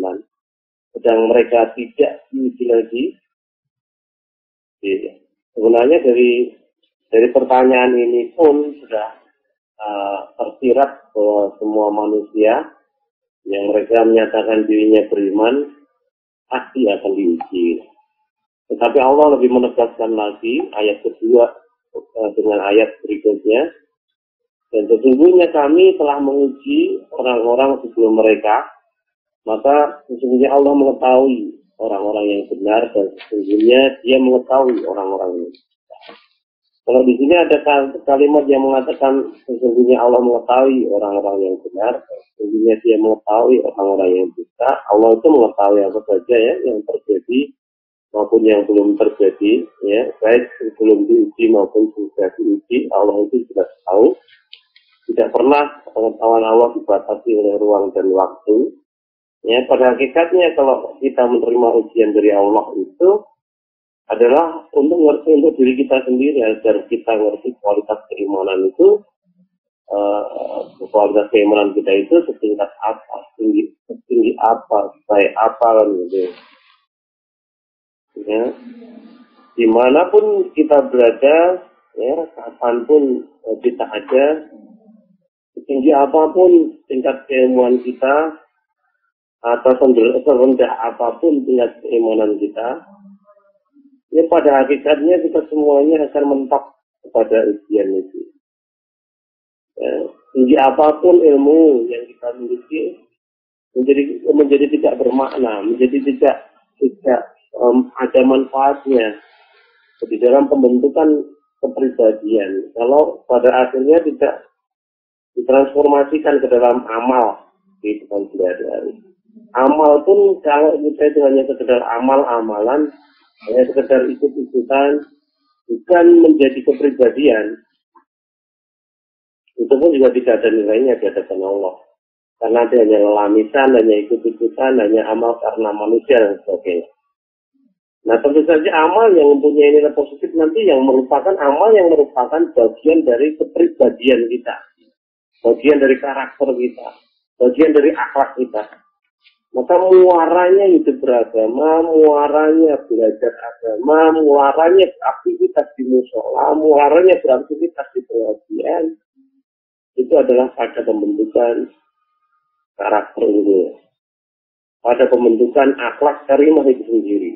beriman. Sedang mereka tidak diuji lagi. Sebenarnya dari pertanyaan ini pun sudah tersirat bahwa semua manusia yang mereka menyatakan dirinya beriman pasti akan diuji. Tetapi Allah lebih menegaskan lagi ayat kedua dengan ayat berikutnya. Dan sesungguhnya kami telah menguji orang-orang sebelum mereka, maka sesungguhnya Allah mengetahui orang-orang yang benar dan sesungguhnya Dia mengetahui orang-orang yang benar. Kalau di sini ada kalimat yang mengatakan sesungguhnya Allah mengetahui orang-orang yang benar, sesungguhnya Dia mengetahui orang-orang yang bisa. Allah itu mengetahui apa saja ya yang terjadi maupun yang belum terjadi, ya baik sebelum diuji maupun sudah diuji. Allah itu sudah tahu. Tidak pernah pengetahuan Allah dibatasi oleh ruang dan waktu. Ya, pada hakikatnya kalau kita menerima ujian dari Allah itu adalah untuk diri kita sendiri, agar kita ngerti kualitas keimanan itu, kualitas keimanan kita itu setingkat apa, setinggi apa, baik apa kan gitu. Ya, dimanapun kita berada, ya kapanpun kita ada, setinggi apapun tingkat keilmuan kita atau serendah apapun tingkat keimanan kita, ya pada hakikatnya kita semuanya akan mentok kepada ujian itu. Ya, tinggi apapun ilmu yang kita miliki menjadi tidak bermakna, menjadi tidak ada manfaatnya di dalam pembentukan kepribadian kalau pada akhirnya tidak ditransformasikan ke dalam amal di depan sehari-hari. Amal pun kalau kita itu hanya sekedar amal-amalan, hanya sekedar ikut-ikutan, bukan menjadi kepribadian, itu pun juga tidak ada nilainya di hadapan Allah. Karena dia hanya lelamisan, hanya ikut-ikutan, hanya amal karena manusia dan sebagainya. Nah tentu saja amal yang mempunyai nilai positif nanti yang merupakan amal yang merupakan bagian dari kepribadian kita, bagian dari karakter kita, bagian dari akhlak kita. Maka muaranya hidup beragama, muaranya belajar agama, muaranya beraktivitas di musola, muaranya beraktivitas di pengajian, itu adalah pada pembentukan karakter ini, pada pembentukan akhlak karimah itu sendiri.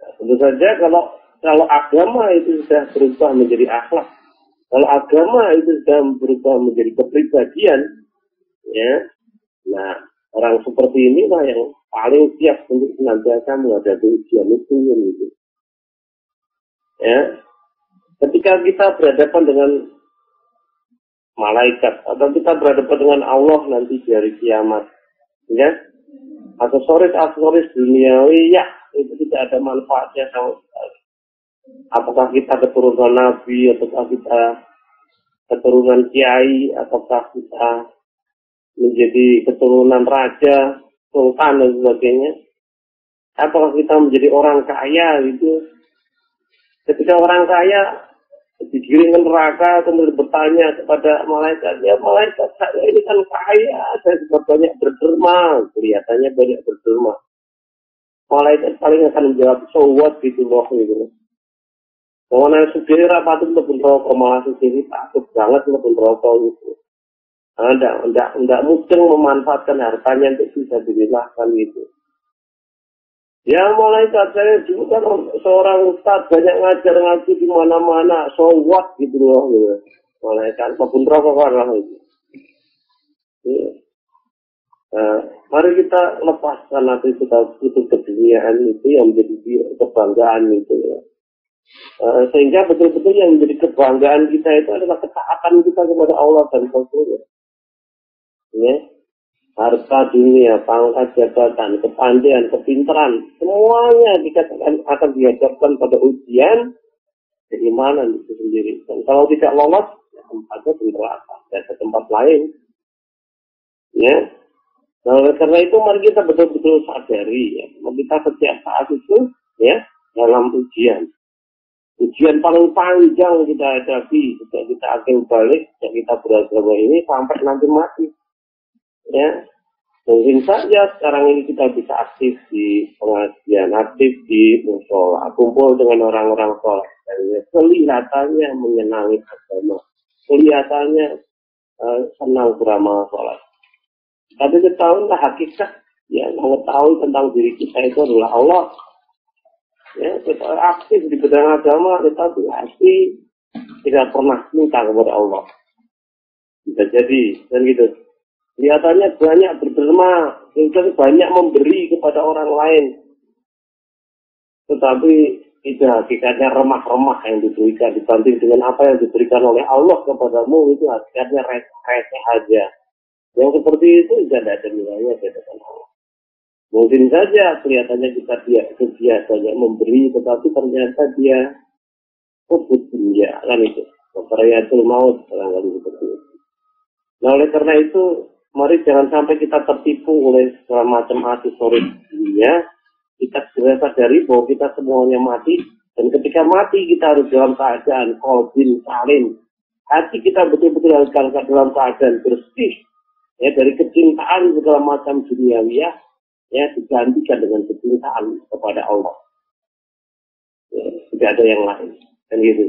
Nah, tentu saja kalau agama itu sudah berubah menjadi akhlak, kalau agama itu sudah berubah menjadi kepribadian, ya, nah orang seperti inilah yang paling siap untuk senantiasa menghadapi ujian itu, gitu. Ya, ketika kita berhadapan dengan malaikat atau kita berhadapan dengan Allah nanti di hari kiamat, ya, aksesoris duniawi, ya, itu tidak ada manfaatnya sama sekali. Apakah kita keturunan Nabi, ataukah kita keturunan kiai, ataukah kita menjadi keturunan raja, sultan dan sebagainya. Apakah kita menjadi orang kaya gitu? Ketika orang kaya digiring ke neraka, kemudian bertanya kepada malaikat, ya malaikat saya ini kan kaya, saya sudah banyak berderma, kelihatannya banyak berderma. Malaikat paling akan menjawab, so what gitu loh gitu. Mengenai sendiri rapatut untuk rokok, malah sendiri takut banget untuk rokok gitu. Tidak mungkin memanfaatkan hartanya untuk bisa dililahkan gitu. Ya malaikat saya dulu kan seorang ustadz banyak ngaji di mana-mana, so what gitu loh gitu. Malaikat apapun rokok lah itu. Ya. Nah, mari kita lepaskan nanti itu keduniaan itu yang menjadi kebanggaan itu ya. Sehingga betul-betul yang menjadi kebanggaan kita itu adalah ketaatan kita kepada Allah dan Rasulnya. Ya, harta dunia, pangkat jabatan, kepandaian, kepintaran, semuanya akan dihadapkan pada ujian keimanan itu sendiri. Dan kalau tidak lolos, ya tempatnya di neraka, tidak ada tempat lain. Ya, nah, karena itu mari kita betul-betul sadari, ya, kita setiap saat itu, ya, dalam ujian. Ujian paling panjang kita hadapi, sejak kita akhir balik, sejak kita beragama ini sampai nanti mati. Ya, Mungkin saja sekarang ini kita bisa aktif di pengajian, aktif di musola, kumpul dengan orang-orang soleh. Dan kelihatannya menyenangi agama, kelihatannya senang beramal soleh. Tapi ketahuilah hakikat yang mengetahui tentang diri kita itu adalah Allah. Ya, kita aktif di bidang agama, tetapi pasti tidak pernah minta kepada Allah. Bisa jadi, dan gitu. Kelihatannya banyak berderma, banyak memberi kepada orang lain. Tetapi tidak hakikatnya remah-remah yang diberikan dibanding dengan apa yang diberikan oleh Allah kepadamu, itu hakikatnya receh aja. Yang seperti itu tidak ada nilainya di hadapan Allah. Mungkin saja kelihatannya dia banyak memberi, tetapi ternyata dia kebut dunia, kan itu. Kekerayatul maut, barangkali seperti itu. Nah, oleh karena itu, mari jangan sampai kita tertipu oleh segala macam aksesoris dunia. Kita segera sadari bahwa kita semuanya mati, dan ketika mati kita harus dalam keadaan qalbin salim. Hati kita betul-betul harus dalam keadaan bersih, ya, dari kecintaan segala macam duniawiah, ya, digantikan dengan kecintaan kepada Allah. Ya, tidak ada yang lain, dan gitu.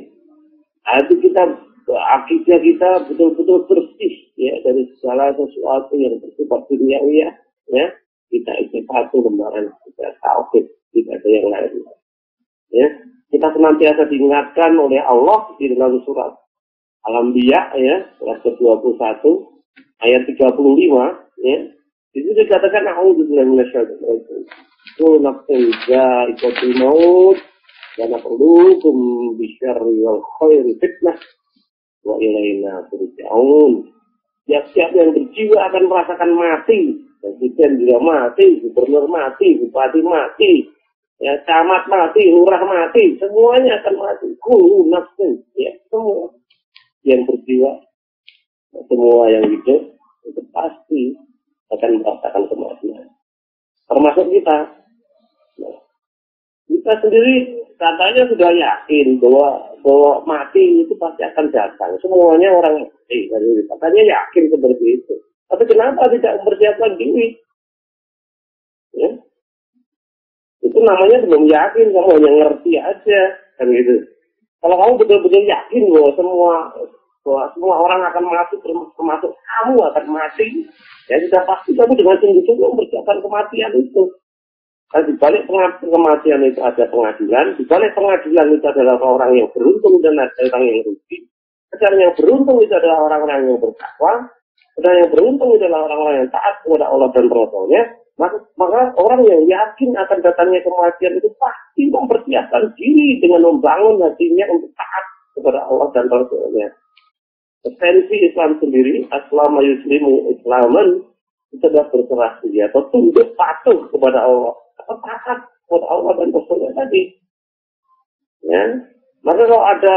Hati kita, akidah kita betul-betul bersih, ya, dari segala sesuatu yang bersifat duniawiah, ya. Kita isi satu lembaran, kita tauhid, tidak ada yang lain. Ya, kita senantiasa diingatkan oleh Allah di dalam surat Al-Anbiya, ya, surat ke-21 ayat 35, ya. Di situ dikatakan a'udzubillahi minasyaitonir rajim. Kullu nafsin dha'iqatul maut wa nabluukum bisyarri wal khairi fitnah wa ilaina turja'un. Tiap-tiap yang berjiwa akan merasakan mati. Presiden juga mati, gubernur mati, bupati mati, ya, camat mati, lurah mati, semuanya akan mati. Kullu nafsin, ya, semua yang berjiwa, semua yang hidup itu pasti akan merasakan kematian. Termasuk kita. Nah, kita sendiri katanya sudah yakin bahwa mati itu pasti akan datang. Semuanya orang mati, katanya yakin seperti itu. Tapi kenapa tidak mempersiapkan diri? Ya. Itu namanya belum yakin, kamu hanya ngerti aja, kan gitu. Kalau kamu betul-betul yakin bahwa semua orang akan mati, termasuk kamu akan mati, ya sudah pasti kamu dengan sungguh-sungguh mempersiapkan kematian itu. Dan di balik kematian itu ada pengadilan, di balik pengadilan itu adalah orang yang beruntung dan ada orang yang rugi. Dan yang beruntung itu adalah orang-orang yang bertakwa. Dan yang beruntung adalah orang-orang yang taat kepada Allah dan Rasul-Nya. Maka orang yang yakin akan datangnya kematian itu pasti mempersiapkan diri dengan membangun hatinya untuk taat kepada Allah dan Rasul-Nya. Esensi Islam sendiri, aslama yuslimu islaman, itu adalah berserah diri atau tunduk patuh kepada Allah, atau taat kepada Allah dan Rasul-Nya tadi. Ya. Maka kalau ada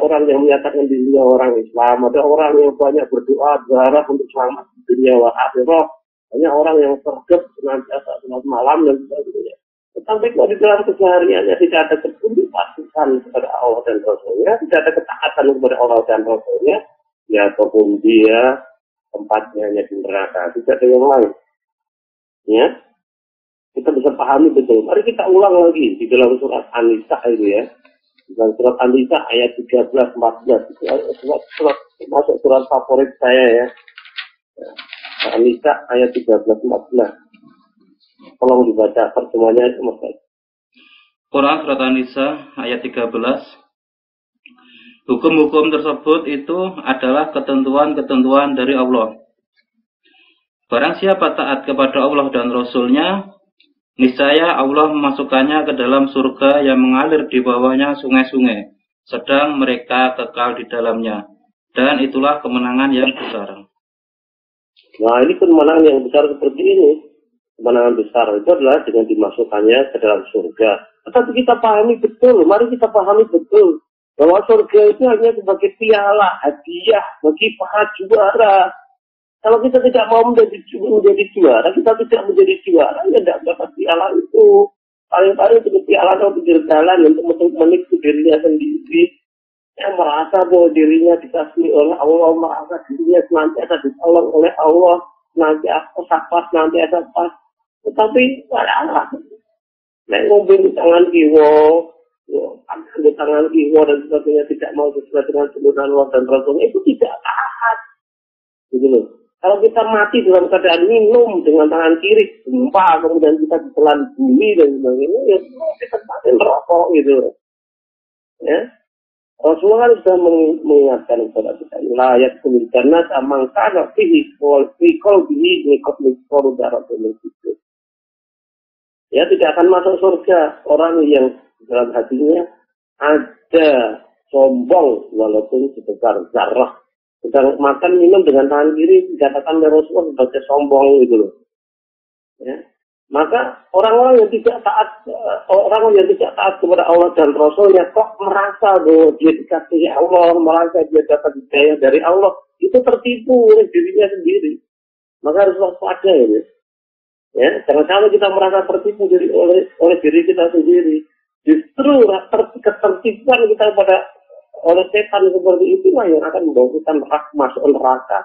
orang yang menyatakan dirinya orang Islam, ada orang yang banyak berdoa berharap untuk selamat di dunia wa akhirah, banyak orang yang sergap senantiasa sholat malam dan sebagainya. Tetapi kalau di dalam kesehariannya tidak ada ketunduk patuhan kepada Allah dan Rasul-Nya, tidak ada ketaatan kepada Allah dan Rasul-Nya, ya ataupun dia tempatnya hanya di neraka, tidak ada yang lain. Ya. Kita bisa pahami betul. Mari kita ulang lagi di dalam surat An-Nisa itu, ya. Dalam surat An-Nisa ayat 13-14. Surat masuk surat favorit saya, ya. An-Nisa ayat 13-14. Tolong dibaca terjemahnya itu, Mas. Quran surat An-Nisa ayat 13. Hukum-hukum tersebut itu adalah ketentuan-ketentuan dari Allah. Barang siapa taat kepada Allah dan Rasul-Nya, niscaya Allah memasukkannya ke dalam surga yang mengalir di bawahnya sungai-sungai, sedang mereka kekal di dalamnya. Dan itulah kemenangan yang besar. Nah, ini kemenangan yang besar seperti ini. Kemenangan besar itu adalah dengan dimasukkannya ke dalam surga. Tetapi kita pahami betul, mari kita pahami betul, bahwa surga itu hanya sebagai piala, hadiah bagi para juara. Kalau kita tidak mau menjadi juara, kita tidak menjadi juara, ya tidak dapat piala itu. Paling-paling itu piala atau pinggir jalan untuk menikmati dirinya sendiri. Yang merasa bahwa dirinya dikasih oleh Allah, merasa dirinya senantiasa ditolong oleh Allah, nanti pas, nanti ada pas. Tetapi malah nek ngombe di tangan kiwa, di tangan kiwa dan sebagainya tidak mau sesuai dengan tuntunan Allah dan Rasulnya itu tidak taat. Gitu loh. Kalau kita mati dalam keadaan minum dengan tangan kiri, sumpah, kemudian kita ditelan bumi dan sebagainya, ya kita mati rokok gitu. Ya, Rasulullah sudah mengingatkan kepada kita, ayat kemudian amangkana fihi kol bihi nikol darah itu. Ya, tidak akan masuk surga orang yang dalam hatinya ada sombong walaupun sebesar zarah. Sedang makan minum dengan tangan kiri dikatakan oleh Rasulullah sebagai sombong gitu loh. Ya. Maka orang-orang yang tidak taat kepada Allah dan Rasulnya kok merasa bahwa dia dikasihi Allah, merasa dia dapat hidayah dari Allah, itu tertipu oleh dirinya sendiri. Maka harus waspada ini. Ya, jangan sampai kita merasa tertipu oleh diri kita sendiri. Justru ketertipuan kita oleh setan seperti itu yang akan membawa kita masuk neraka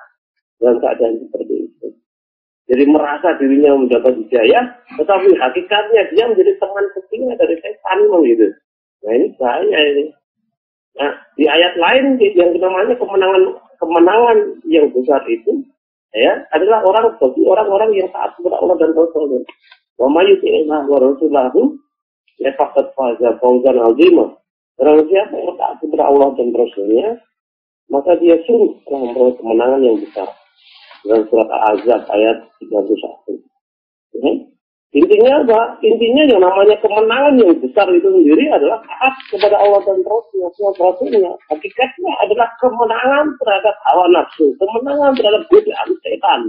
dalam keadaan seperti itu. Jadi merasa dirinya mendapat hidayah, tetapi hakikatnya dia menjadi teman kecilnya dari setan gitu. Nah ini bahaya ini. Nah di ayat lain yang namanya kemenangan yang besar itu, ya adalah orang-orang yang taat kepada Allah dan Rasulnya. Wa may yuti'illah wa rasulahu faqad faza fawzan 'azima. Orang siapa yang taat kepada Allah dan Rasulnya, maka dia sungguh telah memperoleh kemenangan yang besar. Dalam surat Al-Ahzab ayat 31. Ya. Intinya apa? Intinya yang namanya kemenangan yang besar itu sendiri adalah taat kepada Allah dan Rasulnya. Hakikatnya adalah kemenangan terhadap hawa nafsu, kemenangan terhadap godaan setan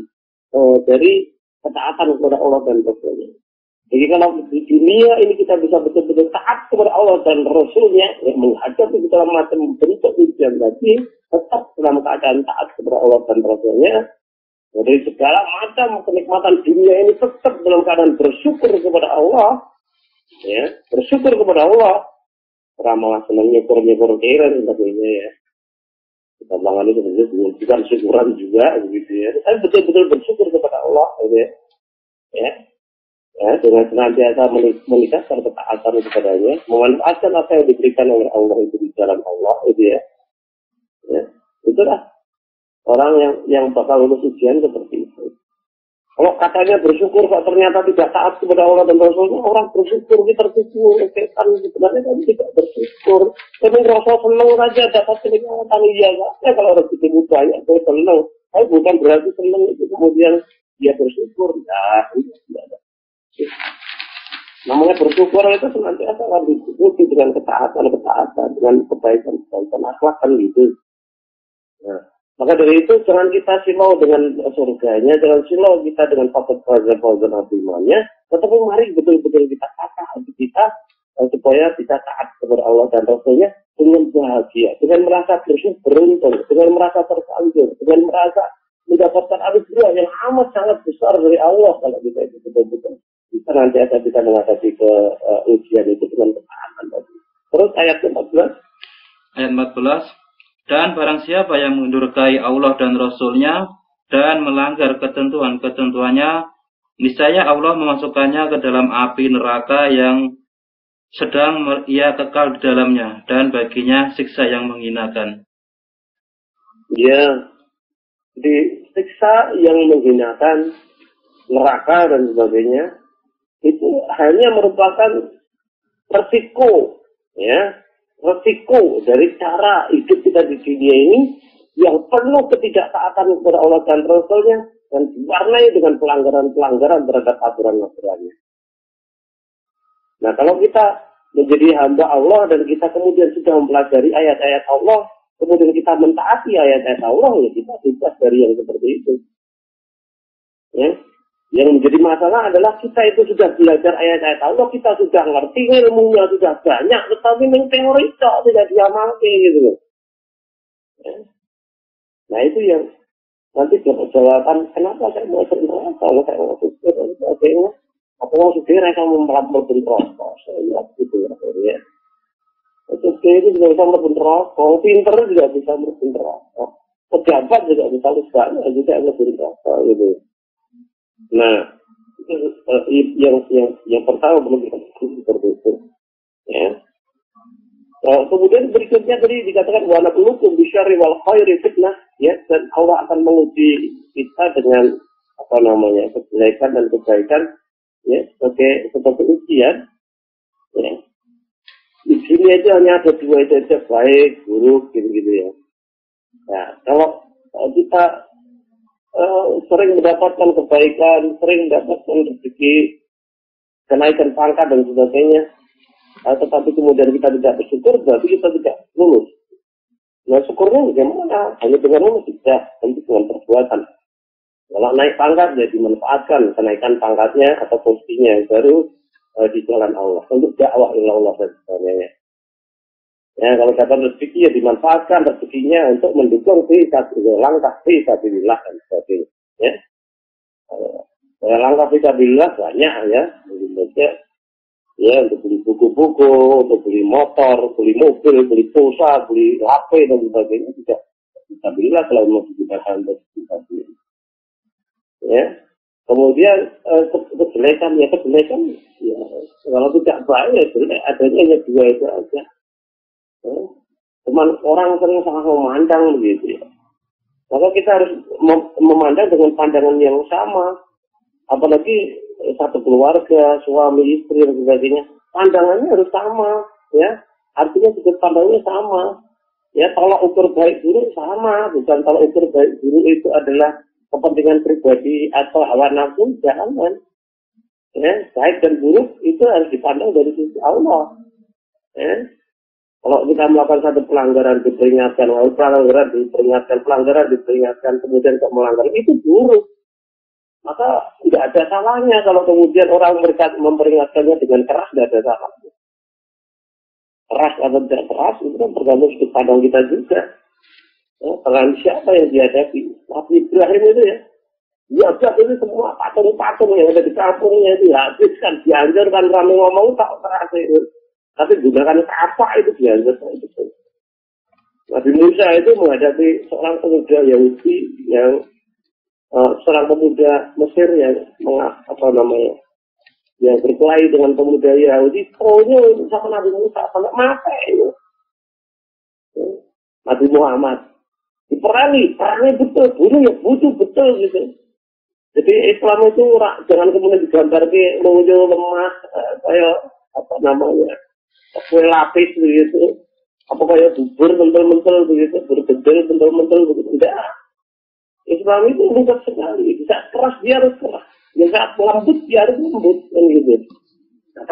dari ketaatan kepada Allah dan Rasulnya. Jadi kalau di dunia ini kita bisa betul-betul taat kepada Allah dan Rasulnya, yang menghadapi segala macam bentuk ujian tadi, tetap dalam keadaan taat kepada Allah dan Rasulnya. Dari segala macam kenikmatan dunia ini tetap dalam keadaan bersyukur kepada Allah, ya, bersyukur kepada Allah. Malah senang nyukur keren sebagainya ya. Kita bilang ini sebenarnya bukan syukuran juga, begitu ya. Tapi betul-betul bersyukur kepada Allah, gitu ya. Ya, dengan senantiasa meningkatkan ketaatan kepadanya, memanfaatkan apa yang diberikan oleh Allah itu di jalan Allah, gitu ya. Ya, itulah orang yang bakal lulus ujian seperti itu. Kalau katanya bersyukur, kok ternyata tidak taat kepada Allah dan Rasulnya, orang bersyukur, kita tertipu oleh setan, sebenarnya kan tidak bersyukur. Tapi Rasul senang saja dapat kenikmatan, iya ya, kalau orang ditipu banyak, dia senang. Tapi bukan berarti senang itu kemudian dia bersyukur. Nah, itu tidak ada. Namanya bersyukur itu senantiasa akan diikuti dengan ketaatan, dengan kebaikan akhlak kan gitu. Nah, maka dari itu jangan kita silau dengan surganya, jangan silau kita dengan fadl azimanya, tetapi mari betul-betul kita tata hati kita supaya kita taat kepada Allah dan Rasulnya dengan bahagia, dengan merasa beruntung, dengan merasa tersanjung, dengan merasa mendapatkan anugerah yang amat sangat besar dari Allah kalau kita itu betul-betul kita nanti akan bisa menghadapi ke ujian itu dengan ketaatan tadi. Terus ayat 14. Ayat 14. Dan barang siapa yang mendurhakai Allah dan Rasulnya dan melanggar ketentuan-ketentuannya, niscaya Allah memasukkannya ke dalam api neraka yang sedang ia kekal di dalamnya, dan baginya siksa yang menghinakan. Ya, di siksa yang menghinakan, neraka dan sebagainya, itu hanya merupakan resiko, ya, resiko dari cara hidup kita di dunia ini yang penuh ketidaktaatan kepada Allah dan Rasulnya dan diwarnai dengan pelanggaran-pelanggaran terhadap aturan-aturannya. Nah, kalau kita menjadi hamba Allah dan kita kemudian sudah mempelajari ayat-ayat Allah, kemudian kita mentaati ayat-ayat Allah, ya kita bebas dari yang seperti itu. Ya. Yang menjadi masalah adalah kita itu sudah belajar ayat-ayat Allah, kita sudah ngerti ilmunya sudah banyak, tetapi yang teori tidak diamalkan gitu. Ya. Nah itu yang nanti jawaban kenapa saya mau berneraka, kalau saya mau supir dan sebagainya, atau mau supir saya mau melakukan rokok, saya lihat gitu ya. Supir itu juga bisa melakukan rokok, pinter juga bisa melakukan rokok, pejabat juga bisa usahanya juga melakukan rokok gitu. Nah, yang pertama belum kita seperti itu. Ya. Kemudian berikutnya tadi dikatakan wa nabluukum bisyarri wal khairi fitnah, ya, dan Allah akan menguji kita dengan kejelekan dan kebaikan, ya, seperti ujian. Ya. Di sini aja hanya ada dua itu aja, baik, buruk, gitu ya. Nah, kalau kita sering mendapatkan kebaikan, sering mendapatkan rezeki, kenaikan pangkat dan sebagainya, tetapi kemudian kita tidak bersyukur, berarti kita tidak lulus. Nah, syukurnya bagaimana? Hanya dengan lulus tidak, tentu dengan perbuatan. Kalau naik pangkat, ya dimanfaatkan kenaikan pangkatnya atau posisinya baru di jalan Allah, untuk dakwah ilallah dan sebagainya. Ya, kalau dapat rezeki ya dimanfaatkan rezekinya untuk mendukung langkah fisabilillah dan sebagainya. Ya, langkah fisabilillah banyak ya, ya untuk beli buku-buku, untuk beli motor, beli mobil, beli pulsa, beli HP dan sebagainya tidak fisabilillah kalau mau digunakan untuk fisabilillah. Ya, kemudian kejelekan ya kalau tidak baik ya jelek, adanya hanya dua itu aja. Cuman orang sering salah memandang begitu ya. Maka kita harus memandang dengan pandangan yang sama. Apalagi satu keluarga, suami, istri dan sebagainya, pandangannya harus sama, ya. Artinya sudut pandangnya sama. Ya, tolak ukur baik buruk sama, bukan tolak ukur baik buruk itu adalah kepentingan pribadi atau hawa nafsu, jangan. Ya, baik dan buruk itu harus dipandang dari sisi Allah. Ya. Kalau kita melakukan satu pelanggaran diperingatkan, pelanggaran diperingatkan, kemudian kok melanggar, itu buruk. Maka tidak ada salahnya kalau kemudian orang memperingatkannya dengan keras, tidak ada salahnya. Keras atau tidak keras, itu kan tergantung sudut pandang kita juga. Ya, dengan siapa yang dihadapi? Nabi Ibrahim itu ya, diajak itu semua patung-patung yang ada di kampungnya itu dihabiskan, dianjurkan, ramai ngomong tak terakhir. Tapi gunakan apa itu dianggap itu. Nabi Musa itu menghadapi seorang pemuda Yahudi yang seorang pemuda Mesir yang yang berkelahi dengan pemuda Yahudi, itu sama Nabi Musa sampai mati itu. Nabi Muhammad diperangi betul, bunuh ya butuh betul gitu. Jadi Islam itu jangan kemudian digambarkan muncul lemah kayak kue lapis begitu, apa kayak bubur mentel-mentel begitu, berbedel mentel-mentel begitu. Tidak. Islam itu lembut sekali, bisa keras dia harus keras, yang saat lembut dia harus lembut, kan gitu. Nah,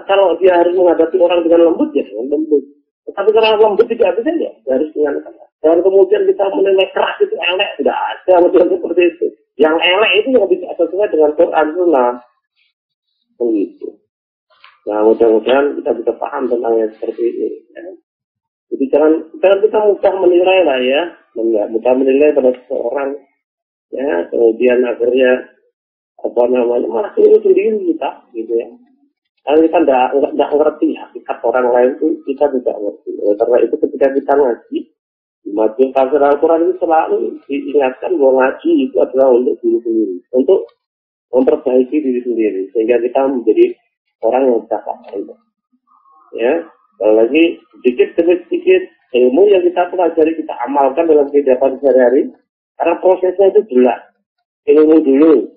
kalau dia harus menghadapi orang dengan lembut ya dengan lembut. Tapi kalau lembut tidak bisa ya harus dengan keras. Dan kemudian kita menilai keras itu elek, tidak ada model seperti itu. Yang elek itu yang bisa sesuai dengan Quran Sunnah, begitu. Nah, mudah-mudahan kita bisa paham tentang yang seperti ini. Ya. Jadi jangan kita mudah menilai lah ya, mudah menilai pada seseorang, ya, kemudian akhirnya malah ini sendiri kita, gitu ya. Kalau kita tidak ngerti hakikat orang lain itu kita tidak ngerti. Karena itu ketika kita ngaji, di majelis tafsir Al-Quran itu selalu diingatkan bahwa ngaji itu adalah untuk diri sendiri, untuk memperbaiki diri sendiri, sehingga kita menjadi orang yang bisa paham. Ya, lagi sedikit demi sedikit ilmu yang kita pelajari kita amalkan dalam kehidupan sehari-hari, karena prosesnya itu jelas. Ilmu dulu,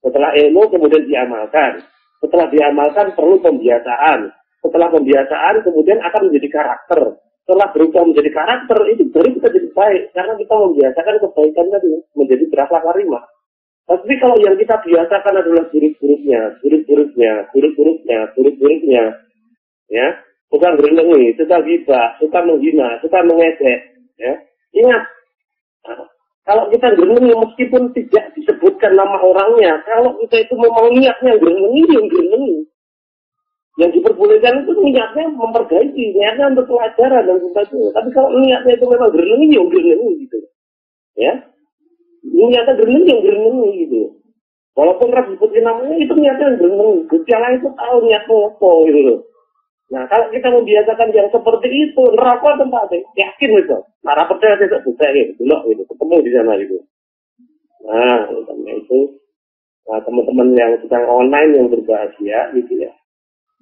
setelah ilmu kemudian diamalkan, setelah diamalkan perlu pembiasaan, setelah pembiasaan kemudian akan menjadi karakter, setelah berubah menjadi karakter itu baru kita jadi baik, karena kita membiasakan kebaikan tadi menjadi berakhlak karimah. Tapi kalau yang kita biasakan adalah buruk-buruknya, ya, suka berenengi, suka gibah, suka menghina, suka mengejek, ya. Ingat, kalau kita berenengi meskipun tidak disebutkan nama orangnya, kalau kita itu memang niatnya berenengi, yang diperbolehkan itu niatnya memperbaiki, niatnya untuk pelajaran dan sebagainya. Tapi kalau niatnya itu memang berenengi gitu, ya. Niatnya berenengi gitu. Walaupun orang disebutin namanya itu niatnya berenengi. Gusti Allah itu tahu niatnya apa gitu. Nah, kalau kita membiasakan yang seperti itu, neraka tempatnya, yakin itu. Nah, percaya tidak buka gitu, belok gitu, ketemu di sana gitu. Nah, karena itu teman-teman yang sedang online yang berbahagia gitu ya.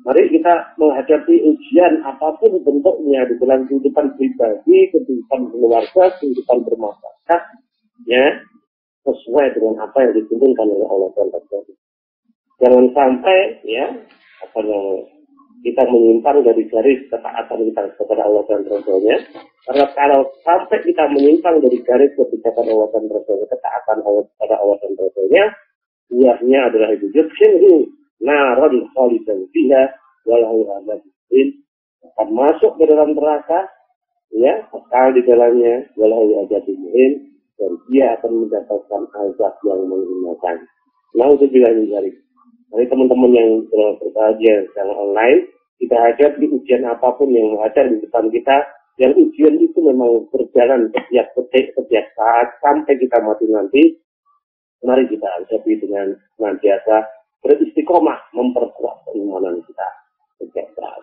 Mari kita menghadapi ujian apapun bentuknya di dalam kehidupan pribadi, kehidupan keluarga, kehidupan bermasyarakat, ya, sesuai dengan apa yang dituntunkan oleh Allah dan Rasul. Jangan sampai ya apa yang kita menyimpang dari garis ketaatan kita kepada Allah dan Rasulnya. Karena kalau sampai kita menyimpang dari garis kebijakan Allah dan Rasulnya, ketaatan Allah kepada Allah dan Rasulnya, buahnya adalah yudkhilhu naran khalidan fiha walahu adzabun akan masuk ke dalam neraka, ya, kekal di dalamnya, walahu adzabun, dan dia akan mendapatkan azab yang menghinakan. Nauzubillah min dzalik. Jadi teman-teman yang berbahagia secara online, kita hadapi ujian apapun yang ada di depan kita, yang ujian itu memang berjalan setiap detik, setiap saat, sampai kita mati nanti. Mari kita hadapi dengan senantiasa beristiqomah, memperkuat keimanan kita,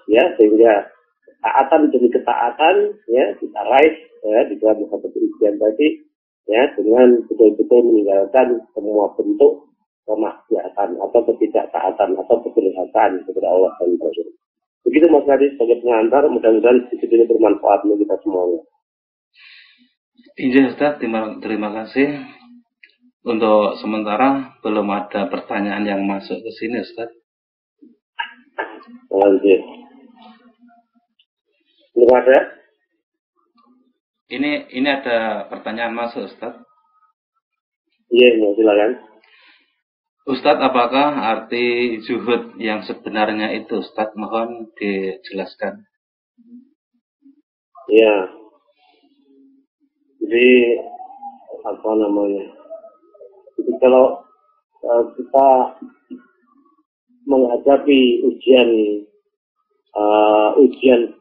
ya, sehingga ketaatan demi ketaatan, ya, kita raih ya, di dalam menghadapi ujian tadi, ya, dengan betul-betul meninggalkan semua bentuk kemaksiatan atau ketidaktaatan atau kedurhakaan kepada Allah dan Rasul. Begitu Mas Nadi sebagai pengantar, mudah-mudahan sedikit ini bermanfaat bagi kita semuanya. Iya Ustaz, terima kasih. Untuk sementara belum ada pertanyaan yang masuk ke sini Ustaz. Lanjut. Belum ada? Ini ada pertanyaan masuk Ustaz. Iya, silakan. Ustadz, apakah arti zuhud yang sebenarnya itu, Ustadz? Mohon dijelaskan. Ya, jadi apa namanya? Jadi kalau kita menghadapi ujian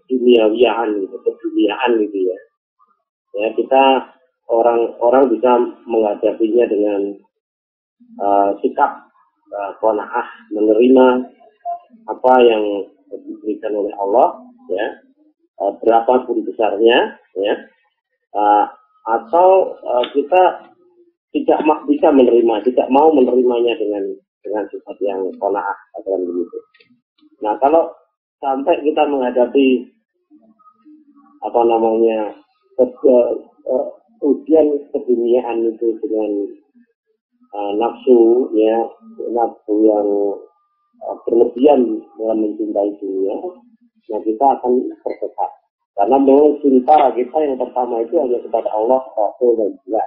duniawian gitu, keduniaan gitu ya, ya kita orang bisa menghadapinya dengan sikap qanaah, menerima apa yang diberikan oleh Allah, ya, berapapun besarnya, ya, atau kita tidak bisa menerima, tidak mau menerimanya dengan sifat yang qanaah, katakan begitu. Nah, kalau sampai kita menghadapi apa namanya ujian keduniaan itu dengan nafsu, ya, nafsu yang berlebihan dalam mencintai dunia, nah kita akan tersesat. Karena memang cinta kita yang pertama itu hanya kepada Allah, Rasul, dan Jiwa.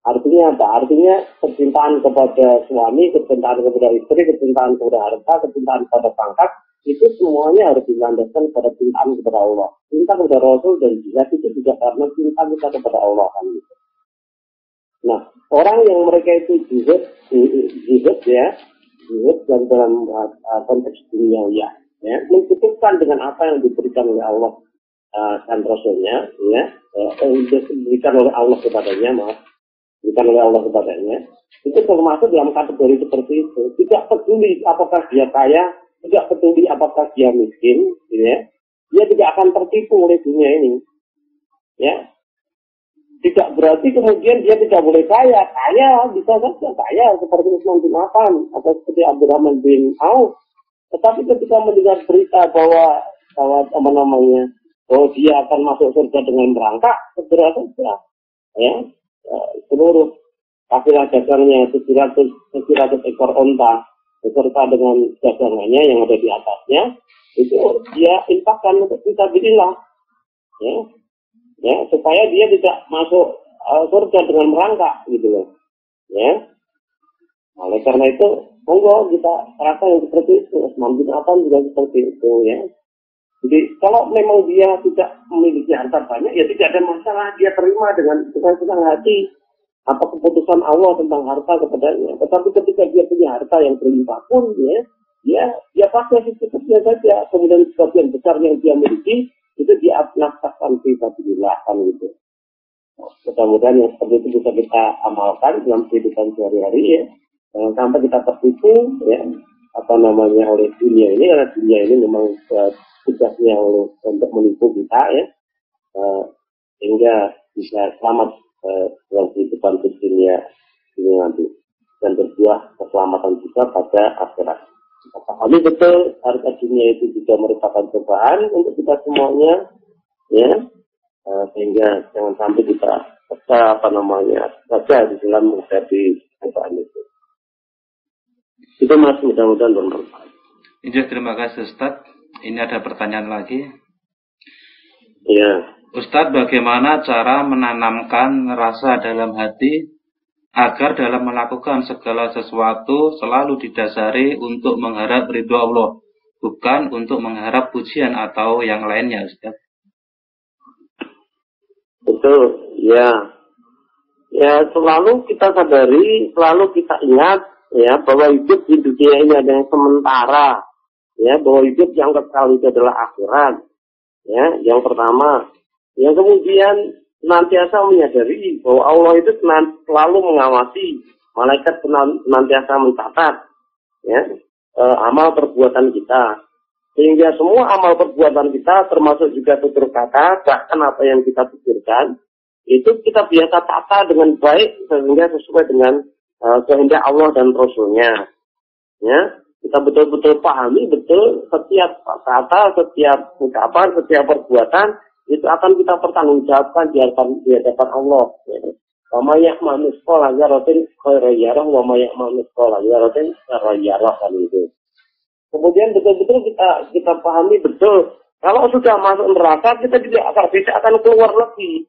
Artinya apa? Artinya kecintaan kepada suami, kecintaan kepada istri, kecintaan kepada harta, kecintaan kepada pangkat, itu semuanya harus dilandaskan pada cintaan kepada Allah. Cinta kepada Rasul dan Jiwa itu juga karena cinta kita kepada Allah, kan gitu. Nah, orang yang mereka itu jihad ya, jihad dalam konteks dunia ya, mencukupkan dengan apa yang diberikan oleh Allah dan Rasulnya, ya, yang diberikan oleh Allah kepadanya, diberikan oleh Allah kepadanya, itu termasuk dalam kategori seperti itu. Tidak peduli apakah dia kaya, tidak peduli apakah dia miskin, ya, dia tidak akan tertipu oleh dunia ini, ya. Tidak berarti kemudian dia tidak boleh kaya bisa saja kaya seperti Utsman bin Affan atau seperti Abdurrahman bin Auf. Tetapi ketika mendengar berita bahwa apa namanya, bahwa dia akan masuk surga dengan merangkak, segera saja, ya, seluruh kafilah dagangnya 700 ekor onta beserta dengan dagangannya yang ada di atasnya itu dia infakkan untuk fisabilillah, ya, supaya dia tidak masuk surga dengan merangkak gitu loh, ya. Oleh karena itu monggo kita rasa yang seperti itu. Utsman bin Affan juga seperti itu, ya. Jadi kalau memang dia tidak memiliki harta banyak, ya tidak ada masalah, dia terima dengan senang hati apa keputusan Allah tentang harta kepadanya. Tetapi ketika dia punya harta yang berlimpah pun, ya, dia pakai secukupnya saja. Kemudian sebagian besar yang dia miliki itu dia nafkahkan fisabilillah, kan gitu. Mudah-mudahan yang seperti itu bisa kita amalkan dalam kehidupan sehari-hari, ya. Jangan sampai kita tertipu, ya, apa namanya, oleh dunia ini, karena dunia ini memang tugasnya untuk menipu kita, ya, sehingga bisa selamat dalam kehidupan dunia ini nanti. dan berbuah keselamatan juga pada akhirat. Kita pahami betul harta dunia itu juga merupakan cobaan untuk kita semuanya, ya, sehingga jangan sampai kita saja di dalam menghadapi cobaan itu. Itu Mas, mudah-mudahan bermanfaat. Iya, terima kasih Ustadz. Ini ada pertanyaan lagi. Iya. Ustadz, bagaimana cara menanamkan rasa dalam hati agar dalam melakukan segala sesuatu selalu didasari untuk mengharap ridho Allah, bukan untuk mengharap pujian atau yang lainnya, Ustadz? Betul, ya. Ya, selalu kita sadari, selalu kita ingat, ya, bahwa hidup di dunia ini ada yang sementara, ya, bahwa hidup yang kekal itu adalah akhirat, ya, yang pertama. Yang kemudian senantiasa menyadari bahwa Allah itu selalu mengawasi, malaikat senantiasa mencatat, ya, amal perbuatan kita, sehingga semua amal perbuatan kita, termasuk juga tutur kata, bahkan apa yang kita pikirkan, itu kita biasa tata dengan baik sehingga sesuai dengan kehendak Allah dan Rasulnya. Ya, kita betul-betul pahami betul setiap kata, setiap ucapan, setiap perbuatan itu akan kita pertanggungjawabkan di hadapan Allah. Wa may ya'mal mithqala dzarratin khairan yarah wa may ya'mal mithqala dzarratin syarran yarah, kan itu. Kemudian betul-betul kita pahami betul kalau sudah masuk neraka kita tidak akan keluar lagi.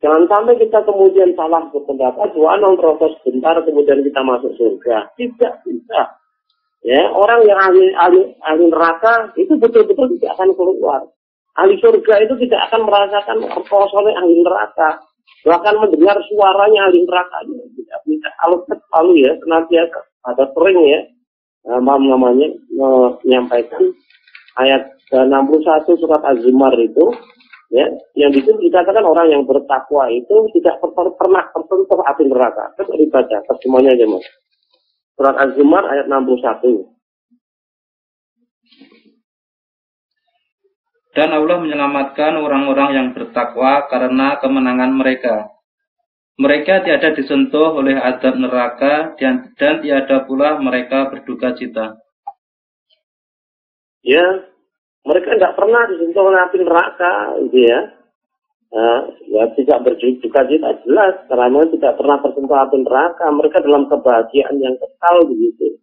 Jangan sampai kita kemudian salah berpendapat, wah nongkrong sebentar kemudian kita masuk surga. Tidak bisa. Ya, orang yang ahli neraka itu betul-betul tidak akan keluar. Ahli surga itu tidak akan merasakan kosongnya ahli neraka. Bahkan mendengar suaranya ahli neraka itu tidak bisa. Kalau ya, senantiasa ada sering ya, namanya menyampaikan ayat 61 surat Az-Zumar itu, ya, yang itu dikatakan orang yang bertakwa itu tidak pernah tersentuh api neraka. Coba dibaca terjemahnya aja, Mas. Surat Az-Zumar ayat 61. Dan Allah menyelamatkan orang-orang yang bertakwa karena kemenangan mereka. Mereka tiada disentuh oleh azab neraka dan tiada pula mereka berduka cita. Ya, mereka tidak pernah disentuh oleh api neraka, gitu ya. Ya tidak berduka cita jelas karena tidak pernah tersentuh api neraka. Mereka dalam kebahagiaan yang kekal begitu.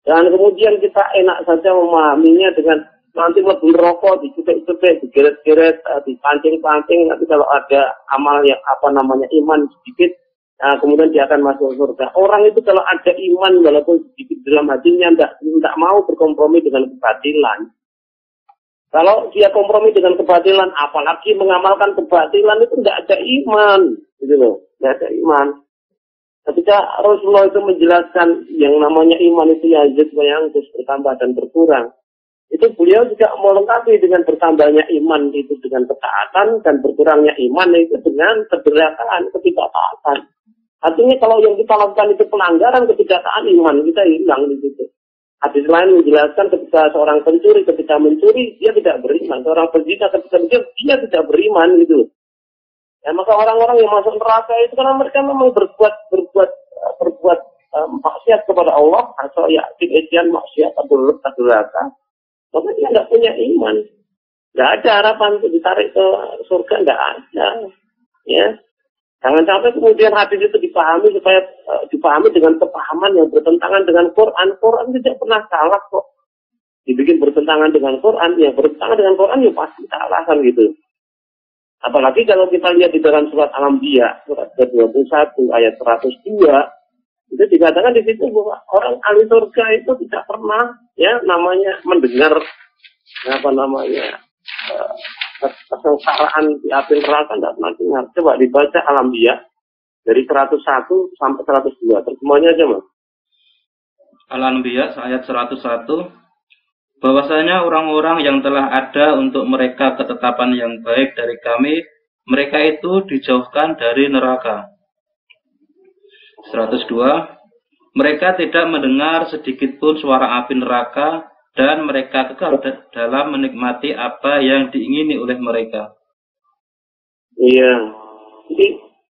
Dan kemudian kita enak saja memahaminya dengan nanti lebih rokok, dicubit-cubit, digeret-geret, dipancing-pancing. Nanti kalau ada amal yang iman sedikit, nah, kemudian dia akan masuk surga. Orang itu kalau ada iman walaupun sedikit dalam hatinya tidak mau berkompromi dengan kebatilan. Kalau dia kompromi dengan kebatilan, apalagi mengamalkan kebatilan, itu tidak ada iman, gitu loh, tidak ada iman. Ketika Rasulullah itu menjelaskan yang namanya iman itu yazid wa yanqus, bertambah dan berkurang, itu beliau juga melengkapi dengan bertambahnya iman itu dengan ketaatan dan berkurangnya iman itu dengan kedurhakaan, ketidaktaatan. Artinya kalau yang kita lakukan itu pelanggaran, ketidaktaatan, iman kita hilang di situ. Hadis lain menjelaskan ketika seorang pencuri ketika mencuri dia tidak beriman, seorang pezina ketika berzina dia tidak beriman gitu. Ya, maka orang-orang yang masuk neraka itu karena mereka memang berbuat maksiat kepada Allah atau ya kejadian maksiat atau durhaka. Maka dia tidak punya iman. Tidak ada harapan untuk ditarik ke surga, tidak ada. Ya. Jangan sampai kemudian hadis itu dipahami supaya dipahami dengan kepahaman yang bertentangan dengan Quran. Quran tidak pernah salah kok. Dibikin bertentangan dengan Quran, ya bertentangan dengan Quran ya pasti salah kan gitu. Apalagi kalau kita lihat di dalam surat Al-Anbiya, surat ke-21 ayat 102, itu dikatakan di situ bahwa orang ahli surga itu tidak pernah ya namanya mendengar kesengsaraan di api neraka, tidak pernah dengar. Coba dibaca Al-Anbiya dari 101 sampai 102. Terjemahnya aja, Mas. Al-Anbiya ayat 101. Bahwasanya orang-orang yang telah ada untuk mereka ketetapan yang baik dari kami, mereka itu dijauhkan dari neraka. 102. Mereka tidak mendengar sedikit pun suara api neraka dan mereka kekal dalam menikmati apa yang diingini oleh mereka. Iya. Jadi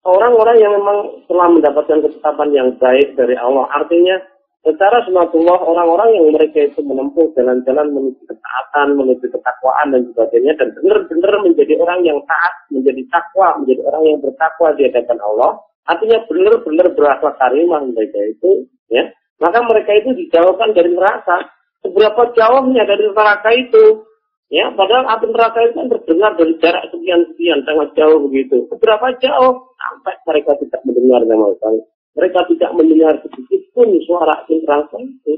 orang-orang yang memang telah mendapatkan ketetapan yang baik dari Allah. Artinya, secara sunatullah, orang-orang yang mereka itu menempuh jalan-jalan menuju ketaatan, menuju ketakwaan dan sebagainya, dan benar-benar menjadi orang yang taat, menjadi takwa, menjadi orang yang bertakwa di hadapan Allah. Artinya benar-benar berakhlak karimah mereka itu, ya. Maka mereka itu dijauhkan dari neraka. Seberapa jauhnya dari neraka itu? Ya, padahal api neraka itu kan terdengar dari jarak sekian-sekian, sangat jauh begitu. Seberapa jauh? Sampai mereka tidak mendengar sama sekali. Mereka tidak mendengar sedikit pun suara api neraka itu.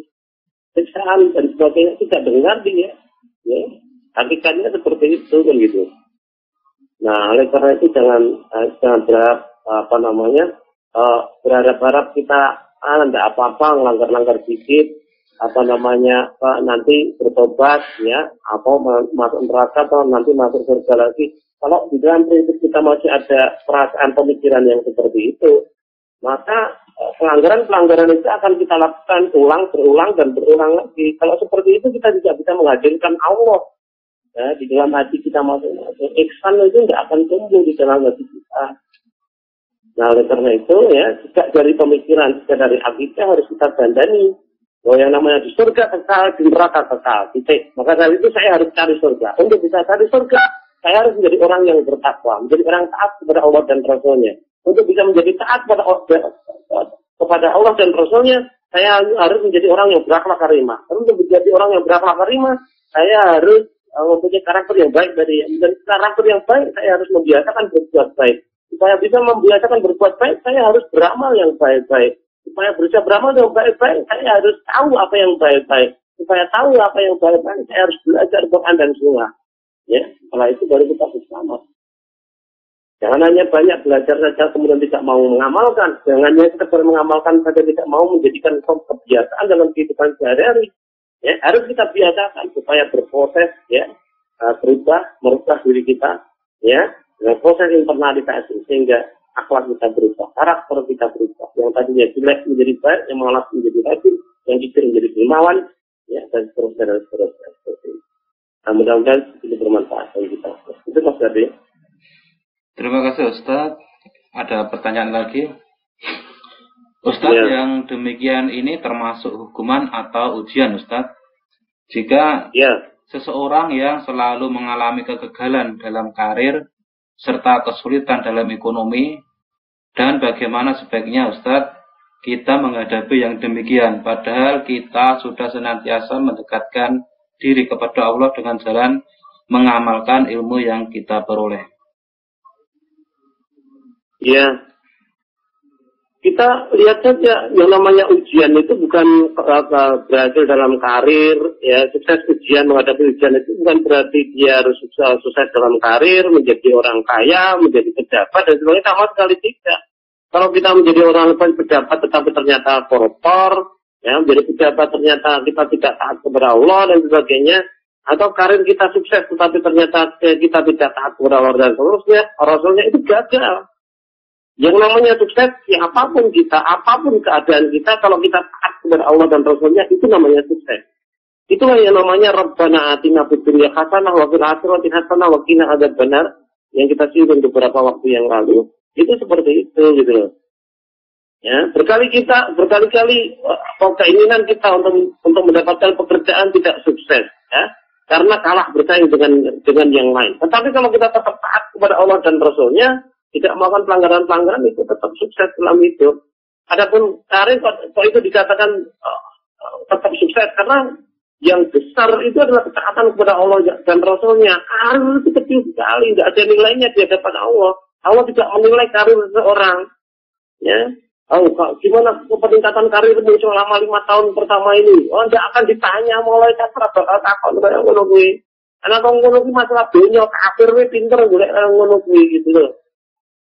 Siksaan dan sebagainya tidak dengar dia. Ya, hakikatnya seperti itu kan gitu. Nah, oleh karena itu jangan berharap berharap kita tidak apa-apa melanggar-langgar dikit. Nanti bertobat ya, atau masuk neraka atau nanti masuk surga lagi. Kalau di dalam prinsip kita masih ada perasaan pemikiran yang seperti itu, maka pelanggaran-pelanggaran itu akan kita lakukan berulang dan berulang lagi. Kalau seperti itu kita tidak bisa menghadirkan Allah ya, di dalam hati kita masing-masing. Ihsan itu tidak akan tumbuh di dalam hati kita. Nah, oleh karena itu ya, tidak dari pemikiran, tidak dari akidah harus kita dandani. Oh, yang namanya di surga kekal, di neraka kekal, titik. Maka dari itu saya harus cari surga. Untuk bisa cari surga, saya harus menjadi orang yang bertakwa, menjadi orang taat kepada Allah dan Rasulnya. Untuk bisa menjadi taat kepada Allah dan Rasulnya, saya harus menjadi orang yang berakhlak karimah. Untuk menjadi orang yang berakhlak karimah, saya harus mempunyai karakter yang baik dari menjadi karakter yang baik. Saya harus membiasakan berbuat baik. Supaya bisa membiasakan berbuat baik, saya harus beramal yang baik-baik. Supaya bisa beramal yang baik-baik, saya harus tahu apa yang baik-baik. Supaya tahu apa yang baik-baik, saya harus belajar Quran dan Sunnah. Ya, setelah itu baru kita bersama. Jangan hanya banyak belajar saja kemudian tidak mau mengamalkan. Jangan hanya sekedar mengamalkan saja tidak mau menjadikan kebiasaan dalam kehidupan sehari-hari. Ya, harus kita biasakan supaya berproses, ya, merubah diri kita, ya, dengan proses internalisasi sehingga akhlak kita berubah, karakter kita berubah. Yang tadinya jelek menjadi baik, yang malas menjadi rajin, yang jujur menjadi dermawan, ya, dan seterusnya dan seterusnya. Nah, mudah-mudahan itu bermanfaat bagi kita. Itu Mas Gadri. Terima kasih Ustaz. Ada pertanyaan lagi? Ustaz, ya. Yang demikian ini termasuk hukuman atau ujian Ustaz? Jika seseorang yang selalu mengalami kegagalan dalam karir serta kesulitan dalam ekonomi, dan bagaimana sebaiknya Ustadz kita menghadapi yang demikian, padahal kita sudah senantiasa mendekatkan diri kepada Allah dengan jalan mengamalkan ilmu yang kita peroleh. Ya, kita lihat saja yang namanya ujian itu bukan berhasil dalam karir, ya, sukses ujian, menghadapi ujian itu bukan berarti dia harus sukses dalam karir, menjadi orang kaya, menjadi pejabat dan sebagainya, sama sekali tidak. Kalau kita menjadi orang pejabat tetapi ternyata koruptor, ya, menjadi pejabat ternyata kita tidak taat kepada Allah dan sebagainya, atau karir kita sukses tetapi ternyata kita tidak taat kepada Allah dan Rasulnya, itu gagal. Yang namanya sukses, ya apapun kita, apapun keadaan kita, kalau kita taat kepada Allah dan Rasulnya, itu namanya sukses. Itulah yang namanya Rabbana atina fid dunya hasanah wa fil akhirati hasanah wa qina adzabannar, yang kita singgung beberapa waktu yang lalu. Itu seperti itu gitu loh. Ya, berkali-kali keinginan kita untuk mendapatkan pekerjaan tidak sukses, ya, karena kalah bersaing dengan yang lain. Tetapi kalau kita tetap taat kepada Allah dan Rasulnya, tidak melakukan pelanggaran-pelanggaran, itu tetap sukses dalam hidup. Adapun karir kok itu dikatakan tetap sukses karena yang besar itu adalah ketaatan kepada Allah dan Rasulnya. Karir itu kecil sekali, tidak ada nilainya di hadapan Allah. Allah tidak menilai karir seseorang. Ya, gimana peningkatan karir muncul selama 5 tahun pertama ini? Oh, tidak akan ditanya mulai bakal takon kayak ngono kuwi. Ana ngono kuwi masalah dunia, kafir kuwi pinter golek ngono kuwi gitu loh.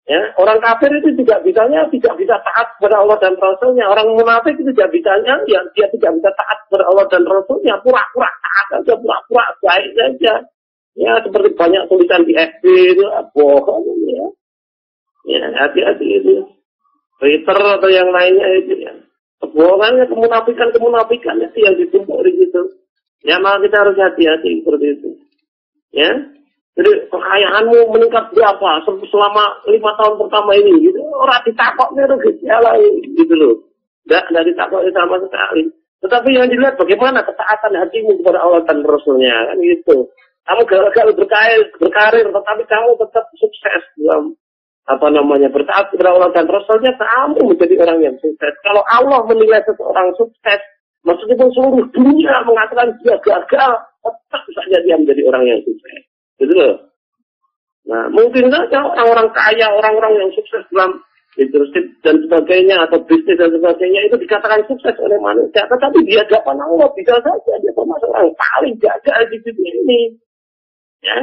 Ya, orang kafir itu tidak bisa taat kepada Allah dan Rasulnya. Orang munafik itu tidak bisanya, ya dia tidak bisa taat kepada Allah dan Rasulnya. Pura-pura taat saja, pura-pura baik saja. Ya, seperti banyak tulisan di FB itu, bohong ya. Ya, hati-hati itu. Twitter atau yang lainnya itu ya. Kebohongannya, kemunafikan itu yang ditumpuk di situ. Ya, maka kita harus hati-hati seperti itu. Ya. Jadi kekayaanmu meningkat berapa selama 5 tahun pertama ini gitu. Orang ditakoknya itu gejala gitu loh. Nggak ditakoknya sama sekali. Tetapi yang dilihat bagaimana ketaatan hatimu kepada Allah dan Rasulnya kan gitu. Kamu gagal berkarir, tetapi kamu tetap sukses dalam bertaat kepada Allah dan Rasulnya, kamu menjadi orang yang sukses. Kalau Allah menilai seseorang sukses, meskipun seluruh dunia mengatakan dia gagal, tetap saja dia menjadi orang yang sukses. Gitu loh. Nah, mungkin saja orang-orang kaya, orang-orang yang sukses dalam leadership dan sebagainya, atau bisnis dan sebagainya, itu dikatakan sukses oleh manusia. Tetapi di hadapan Allah, bisa saja dia termasuk orang paling gagal di dunia ini. Ya,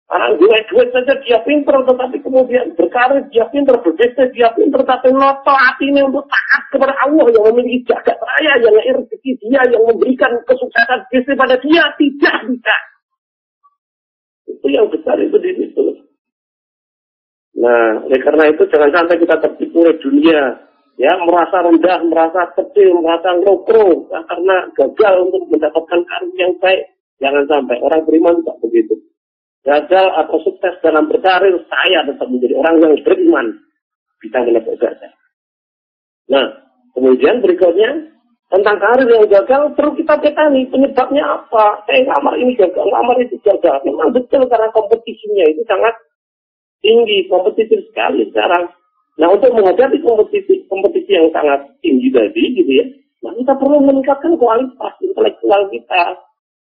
orang duit saja dia pinter, tetapi kemudian berkarir dia pinter, berbisnis dia pinter, tapi noto hatinya untuk taat kepada Allah yang memiliki jagat raya, yang rezeki dia, yang memberikan kesuksesan bisnis pada dia, tidak bisa. Itu yang besar itu di situ. Nah, oleh karena itu jangan sampai kita tertipu oleh dunia, ya, merasa rendah, merasa kecil, merasa ngrokro, karena gagal untuk mendapatkan karir yang baik. Jangan sampai orang beriman tidak begitu. Gagal atau sukses dalam berkarir, saya tetap menjadi orang yang beriman. Bisa menepuk gagal. Nah, kemudian berikutnya, tentang karir yang gagal, perlu kita petani penyebabnya apa. Saya ngamar ini gagal, ngamar itu gagal. Memang betul karena kompetisinya itu sangat tinggi, kompetitif sekali sekarang. Nah, untuk menghadapi kompetisi yang sangat tinggi tadi, gitu ya, nah kita perlu meningkatkan kualitas intelektual kita.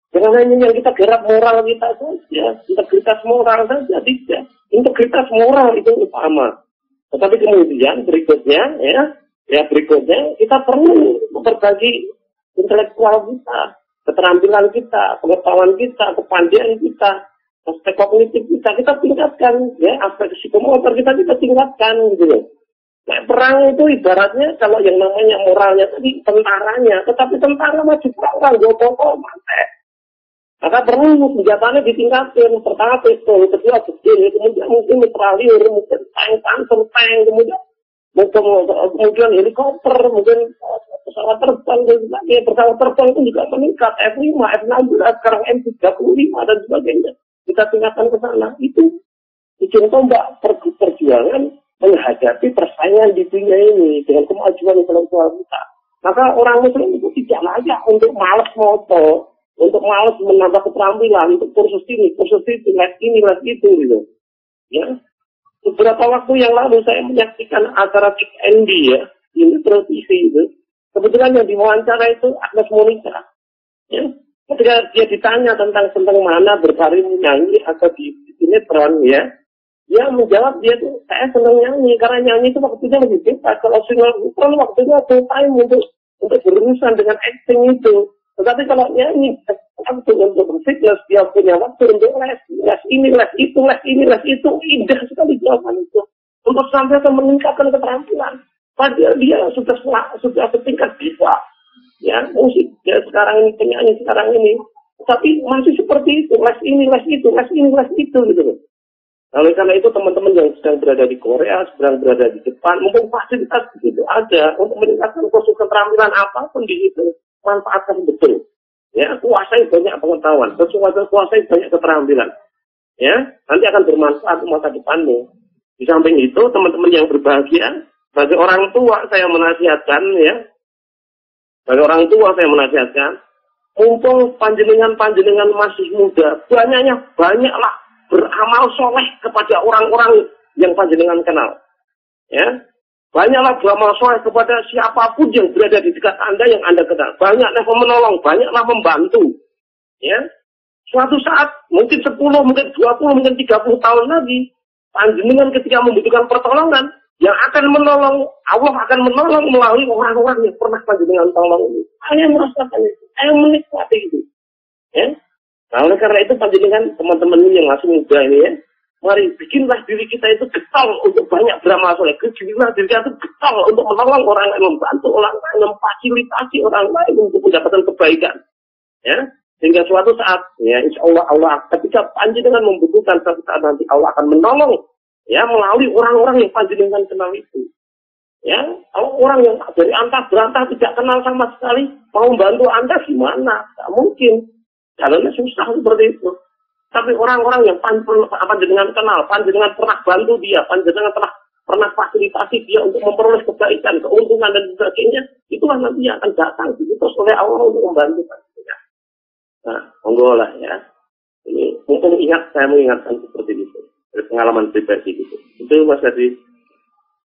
Jangan hanya yang kita garap moral kita saja, integritas moral saja, tidak. Integritas moral itu utama. Tetapi kemudian berikutnya, berikutnya kita perlu memperbaiki intelektual kita, keterampilan kita, pengetahuan kita, kepandaian kita, aspek kognitif kita tingkatkan, ya, aspek psikomotor kita tingkatkan, gitu loh. Nah, perang itu ibaratnya kalau yang namanya moralnya tadi tentaranya, tetapi tentara maju perang gotong mati. Maka perlu senjatanya ditingkatin, pertama pistol, kedua begini, kemudian mungkin mitralir, mungkin tank, kemudian helikopter, mungkin pesawat terbang, dan sebagainya. Pesawat terbang itu juga meningkat, F5, F16, sekarang M35 dan sebagainya. Kita tingkatkan ke sana. Itu ujung tombak perjuangan menghadapi persaingan di dunia ini dengan kemajuan intelektual kita. Maka orang Muslim itu tidak layak untuk malas moto, untuk malas menambah keterampilan, untuk kursus ini, les ini, les itu, gitu. Ya. Beberapa waktu yang lalu saya menyaksikan acara Big Andy, ya, ini televisi itu. Kebetulan yang diwawancara itu Agnes Monica. Ya. Ketika dia ditanya tentang mana berkarir nyanyi atau di sinetron, ya, dia menjawab dia tuh, saya senang nyanyi, karena nyanyi itu waktunya lebih bebas. Kalau sinetron waktunya full time untuk berurusan dengan acting itu. Tetapi kalau nyanyi, waktu untuk fitness, dia punya waktu untuk les ini, les itu, indah sekali jawaban itu. Untuk sampai meningkatkan keterampilan. Padahal dia sudah setingkat diva, ya, musik, ya, sekarang ini, penyanyi sekarang ini. Tapi masih seperti itu, les ini, les itu, gitu. Oleh karena itu teman-teman yang sedang berada di Korea, sedang berada di Jepang, mungkin fasilitas begitu ada untuk meningkatkan kursus keterampilan apapun di situ. Manfaatkan betul, ya, kuasai banyak pengetahuan, kuasai banyak keterampilan, ya, nanti akan bermanfaat untuk masa depanmu. Di samping itu, teman-teman yang berbahagia, bagi orang tua saya menasihatkan, ya, mumpung panjenengan masih muda, banyaklah beramal soleh kepada orang-orang yang panjenengan kenal, ya. Banyaklah beramal soleh kepada siapapun yang berada di dekat Anda yang Anda kenal. Banyaklah menolong, banyaklah membantu. Ya. Suatu saat, mungkin 10, mungkin 20, mungkin 30 tahun lagi, panjenengan ketika membutuhkan pertolongan, yang akan menolong, Allah akan menolong melalui orang-orang yang pernah panjenengan tolong ini. Saya merasakan itu, saya menikmati itu. Ya. Nah, oleh karena itu panjenengan teman-teman ini yang masih muda ini, ya, mari bikinlah diri kita itu getol untuk banyak beramal soleh. Bikinlah diri kita itu getol untuk menolong orang lain, membantu orang lain, memfasilitasi orang lain untuk mendapatkan kebaikan. Ya, sehingga suatu saat, ya, insya Allah ketika panjenengan membutuhkan, suatu saat nanti Allah akan menolong, ya, melalui orang-orang yang panjenengan kenal itu. Ya, kalau orang yang dari antah berantah tidak kenal sama sekali, mau membantu Anda gimana? Tidak mungkin. Jalannya susah seperti itu. Tapi orang-orang yang panjenengan kenal, panjenengan pernah bantu dia, panjenengan pernah fasilitasi dia untuk memperoleh kebaikan, keuntungan dan sebagainya, itulah nanti yang akan datang diutus oleh Allah untuk membantu panjenengan. Nah, monggo lah ya. Ini mumpung saya mengingatkan seperti itu dari pengalaman pribadi gitu. Itu Mas Hadi.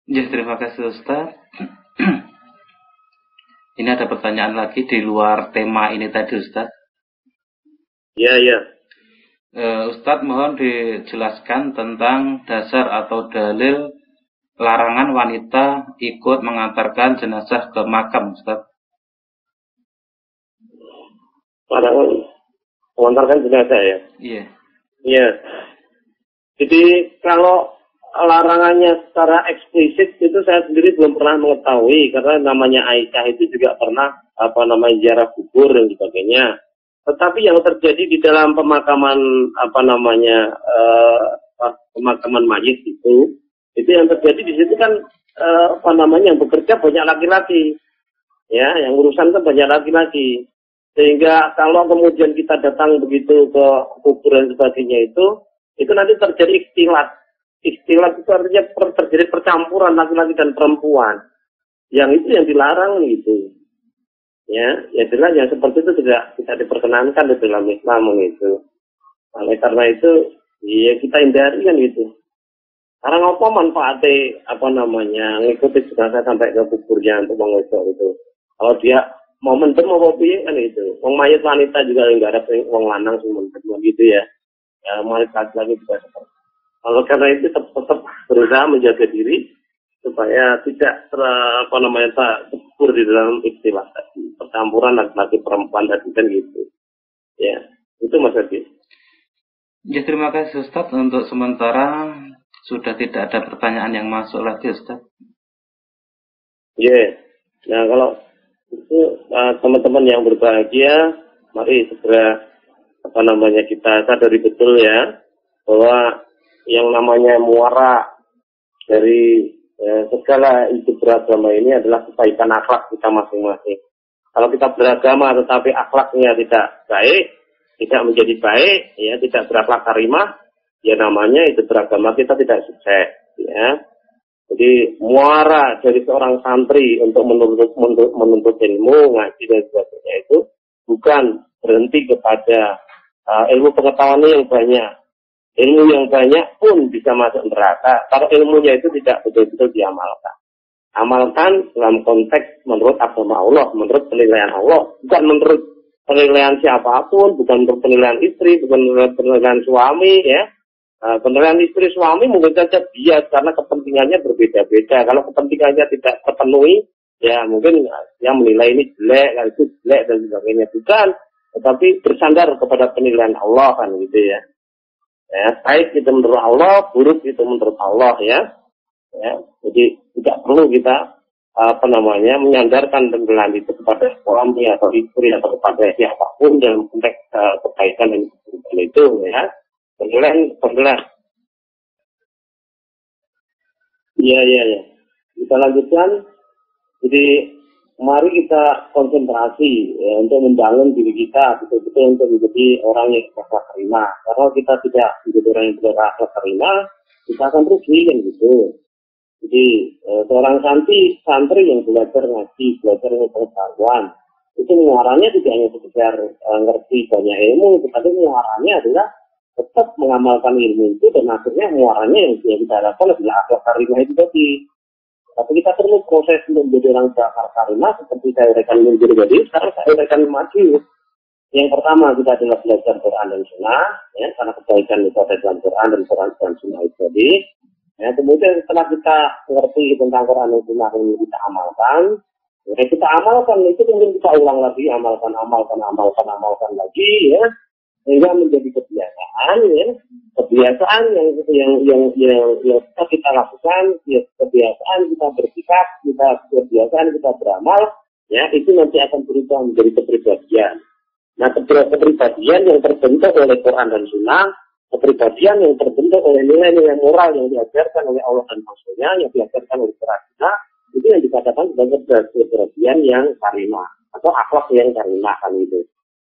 Ya, terima kasih Ustaz. Ini ada pertanyaan lagi di luar tema ini tadi Ustaz. Ya. Ustaz mohon dijelaskan tentang dasar atau dalil larangan wanita ikut mengantarkan jenazah ke makam Ustaz. Larangan mengantarkan jenazah ya? Iya. Iya. Jadi kalau larangannya secara eksplisit itu saya sendiri belum pernah mengetahui, karena namanya Aisyah itu juga pernah ziarah kubur dan sebagainya. Tetapi yang terjadi di dalam pemakaman pemakaman mayit itu yang terjadi di situ kan yang bekerja banyak laki-laki, ya, yang urusan kan banyak laki-laki. Sehingga kalau kemudian kita datang begitu ke kubur dan sebagainya itu nanti terjadi ikhtilat. Ikhtilat itu artinya terjadi percampuran laki-laki dan perempuan. Yang itu yang dilarang gitu. Ya jelas yang seperti itu tidak diperkenankan di dalam Islam gitu. Oleh karena itu, ya kita hindari kan gitu. Karena apa manfaatnya ngikuti jenazah sampai ke kuburnya untuk mengesok itu. Kalau dia mau mendem mau piye kan itu. Wong mayit wanita juga enggak ada wong lanang semua gitu ya. Ya mayit laki-laki juga seperti. Kalau karena itu tetap berusaha menjaga diri supaya tidak terkubur di dalam istilah tadi, percampuran laki-laki perempuan tadi kan gitu. Ya, itu Mas Hadi. Ya, terima kasih Ustaz. Untuk sementara sudah tidak ada pertanyaan yang masuk lagi Ustaz. Ya. Nah, kalau itu teman-teman yang berbahagia, mari segera kita sadari betul ya bahwa yang namanya muara dari segala hidup beragama ini adalah kebaikan akhlak kita masing-masing. Kalau kita beragama tetapi akhlaknya tidak baik, tidak menjadi baik, ya tidak berakhlak karimah, ya namanya itu beragama kita tidak sukses. Ya. Jadi muara dari seorang santri untuk menuntut ilmu, ngaji dan sebagainya itu bukan berhenti kepada ilmu pengetahuan yang banyak. Ilmu yang banyak pun bisa masuk neraka kalau ilmunya itu tidak betul-betul diamalkan. Amalkan dalam konteks menurut agama Allah, menurut penilaian Allah, bukan menurut penilaian siapapun, bukan menurut penilaian istri, bukan menurut penilaian suami, ya. Penilaian istri suami mungkin saja bias karena kepentingannya berbeda-beda. Kalau kepentingannya tidak terpenuhi, ya mungkin dia menilai ini jelek, itu jelek dan sebagainya. Bukan, tetapi bersandar kepada penilaian Allah kan gitu ya. Ya, baik itu menurut Allah, buruk itu menurut Allah ya. Jadi tidak perlu kita menyandarkan penilaian itu kepada suami atau istri atau kepada siapapun dalam konteks kebaikan dan keburukan itu ya. Penilaian. Iya. Kita lanjutkan. Jadi mari kita konsentrasi ya, untuk membangun diri kita betul-betul untuk menjadi orang yang berakhlak karimah. Kalau kita tidak menjadi orang yang berakhlak karimah, kita akan rugi kan gitu. Jadi seorang santri yang belajar ngaji, belajar pengetahuan, itu muaranya tidak hanya sekedar ngerti banyak ilmu, tetapi muaranya adalah tetap mengamalkan ilmu itu dan akhirnya muaranya yang kita harapkan adalah akhlak karimah itu tadi. Tapi kita perlu proses untuk menjadi orang berakhlak karimah seperti saya uraikan minggu tadi. Sekarang saya uraikan maju. Yang pertama kita adalah belajar Quran dan Sunnah, ya, karena kebaikan itu ada dalam Quran dan Sunnah itu tadi. Ya, kemudian setelah kita mengerti tentang Quran dan Sunnah ini kita amalkan. Ya, kita amalkan itu kemudian kita ulang lagi, amalkan lagi, ya, sehingga menjadi kebiasaan, ya, kebiasaan yang kita lakukan, ya, kebiasaan kita bersikap, kebiasaan kita beramal, ya, itu nanti akan berubah menjadi kepribadian. Nah, kepribadian yang terbentuk oleh Quran dan Sunnah, kepribadian yang terbentuk oleh nilai-nilai moral yang diajarkan oleh Allah dan Rasulnya, yang diajarkan oleh Quran, itu yang dikatakan sebagai kepribadian yang karimah atau akhlak yang karimah kan itu.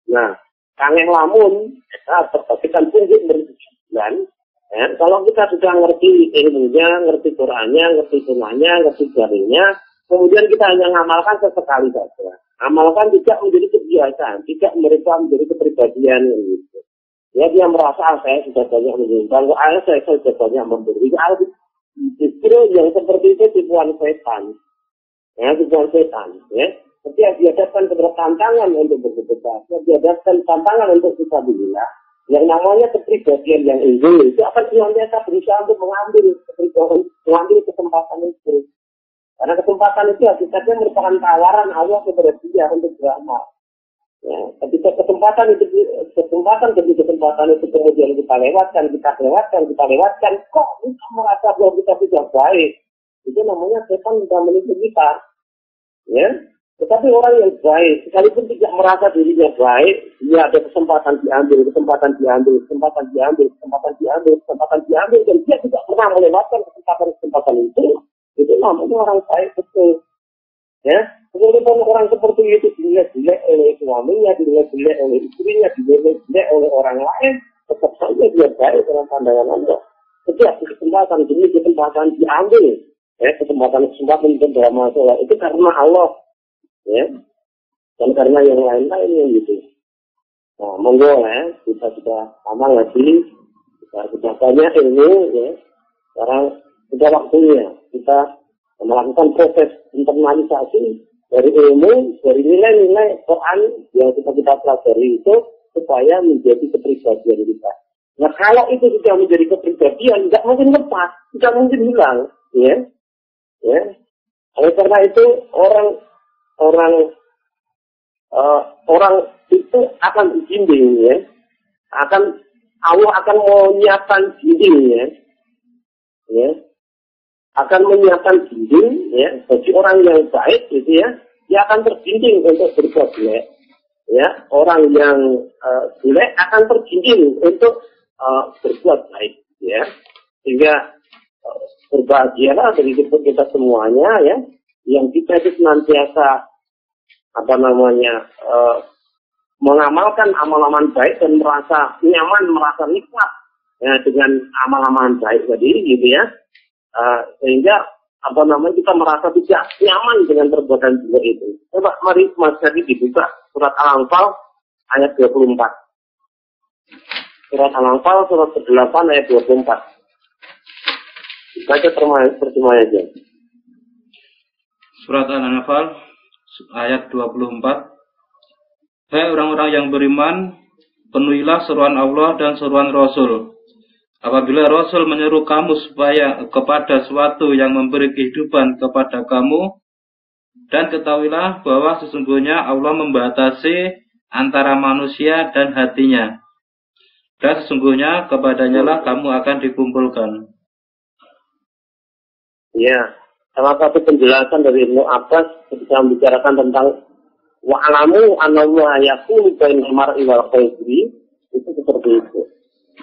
Nah, kangen lamun, terbagikan punggit bertujuan. Ya, kalau kita sudah ngerti ilmunya, ngerti Qur'annya, ngerti sunnahnya, ngerti jarinya, kemudian kita hanya ngamalkan sesekali saja. Amalkan tidak menjadi kebiasaan, tidak mereka menjadi kepribadian gitu. Ya, dia merasa saya sudah banyak menyumbang, saya sudah banyak memberi. Justru yang seperti itu tipuan setan. Ya, tipuan setan. Ya. Setiap dihadapkan kepada tantangan untuk bersedekah, dihadapkan tantangan untuk fisabilillah, yang namanya kepribadian yang unggul itu akan senantiasa berusaha untuk mengambil kesempatan itu. Karena kesempatan itu hakikatnya merupakan tawaran Allah kepada dia untuk beramal. Ya, ketika kesempatan itu kemudian kita lewatkan, kok kita merasa bahwa kita tidak baik. Itu namanya setan sudah menipu kita. Ya. Tetapi orang yang baik, sekalipun tidak merasa dirinya baik, dia ada kesempatan diambil, dan dia tidak pernah melewatkan kesempatan itu namanya orang baik betul. Ya, kemudian orang seperti itu dilihat-lihat oleh suaminya, dilihat-lihat oleh istrinya, dilihat-lihat oleh orang lain, tetap saja dia baik dalam pandangan Anda. Setiap kesempatan diambil, ya, kesempatan untuk beramal itu karena Allah. Ya, dan karena yang lain-lain gitu. Nah, monggo ya, kita sudah amal lagi, kita sudah banyak ilmu, ya. Sekarang sudah waktunya kita melakukan proses internalisasi dari ilmu, dari nilai-nilai Quran yang kita pelajari itu supaya menjadi kepribadian kita. Nah, kalau itu sudah menjadi kepribadian, tidak mungkin lepas, tidak mungkin hilang, ya. Ya. Oleh karena itu orang itu akan dibimbing, ya. Allah akan menyiapkan bimbing, ya. Akan menyiapkan bimbing, ya, bagi orang yang baik, gitu ya. Dia akan terbimbing untuk berbuat jelek, ya. Orang yang jelek akan terbimbing untuk berbuat baik, ya. Sehingga berbahagialah dari kita semuanya, ya. Yang kita itu senantiasa mengamalkan amal-amal baik dan merasa nyaman, merasa nikmat, ya, dengan amal-amal baik tadi, gitu ya. Sehingga kita merasa tidak nyaman dengan perbuatan jelek itu. Coba mari Mas Jadi dibuka surat Al-Anfal ayat 24. Surat Al-Anfal surat ke-8 ayat 24. Baca percuma aja. Surat Al-Anfal ayat 24. Hai orang-orang yang beriman, penuhilah seruan Allah dan seruan Rasul. Apabila Rasul menyeru kamu supaya kepada suatu yang memberi kehidupan kepada kamu, dan ketahuilah bahwa sesungguhnya Allah membatasi antara manusia dan hatinya, dan sesungguhnya kepadanya lah kamu akan dikumpulkan. Ya. Salah satu penjelasan dari Ibnu Abbas ketika membicarakan tentang wa'alamu anallaha yaqulu bainal mar'i wal qalbi, itu seperti itu.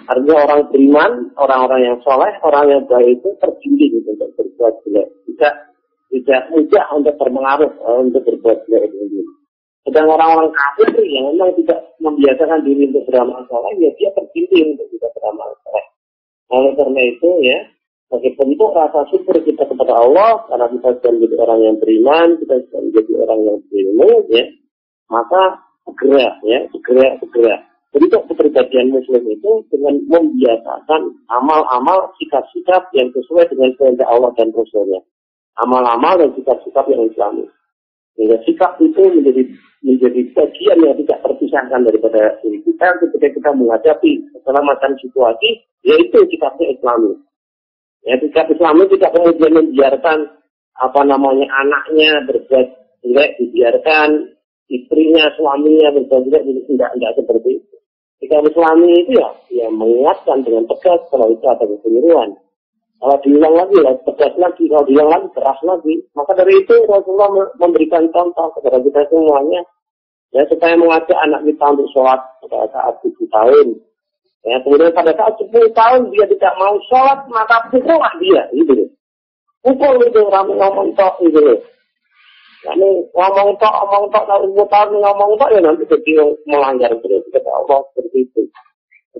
Artinya orang beriman, orang-orang yang soleh, orang yang baik itu terbimbing untuk berbuat jelek. Tidak mudah untuk berpengaruh untuk berbuat jelek itu. Sedang orang-orang kafir yang memang tidak membiasakan diri untuk beramal soleh, ya dia terbimbing untuk tidak beramal soleh. Oleh karena itu, ya, sebagai bentuk rasa syukur kita kepada Allah, karena kita sudah menjadi orang yang beriman, kita sudah menjadi orang yang berilmu, ya, maka segera. Bentuk kepribadian Muslim itu dengan membiasakan amal-amal, sikap-sikap yang sesuai dengan kehendak Allah dan Rasulnya. Amal-amal dan sikap-sikap yang Islami. Sehingga sikap itu menjadi bagian yang tidak terpisahkan daripada diri kita ketika kita menghadapi segala macam situasi, yaitu sikapnya Islami. Ya, sikap Islami tidak kemudian membiarkan anaknya berbuat jelek, dibiarkan istrinya, suaminya berbuat jelek, tidak seperti itu. Sikap Islami itu ya mengingatkan dengan tegas kalau itu ada kekeliruan. Kalau diulang lagi, tegas lagi, kalau diulang lagi, keras lagi. Maka dari itu Rasulullah memberikan contoh kepada kita semuanya, ya, supaya mengajak anak kita untuk sholat pada saat 7 tahun. Ya, kemudian pada saat 10 tahun dia tidak mau sholat, maka pukullah dia, gitu. Pukul itu, orang ngomong tok, gitu. ngomong tok tahun ngomong tok ya nanti jadi melanggar terus kata Allah seperti itu.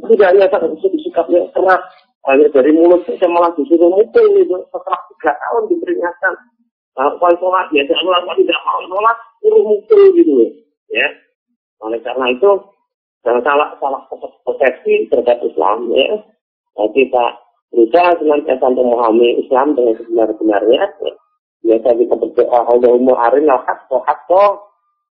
Tidak hanya sikapnya keras, hanya dari mulut saja malah disuruh mukul itu setelah 3 tahun diperingatkan. Kalau sholat ya jangan tidak mau sholat suruh mukul gitu ya. Oleh karena itu jangan salah persepsi terhadap Islam ya. Kita berusaha senantiasa untuk memahami Islam dengan sebenar-benarnya. Biasa kita berdoa Allahumma arinal haqqa haqqa,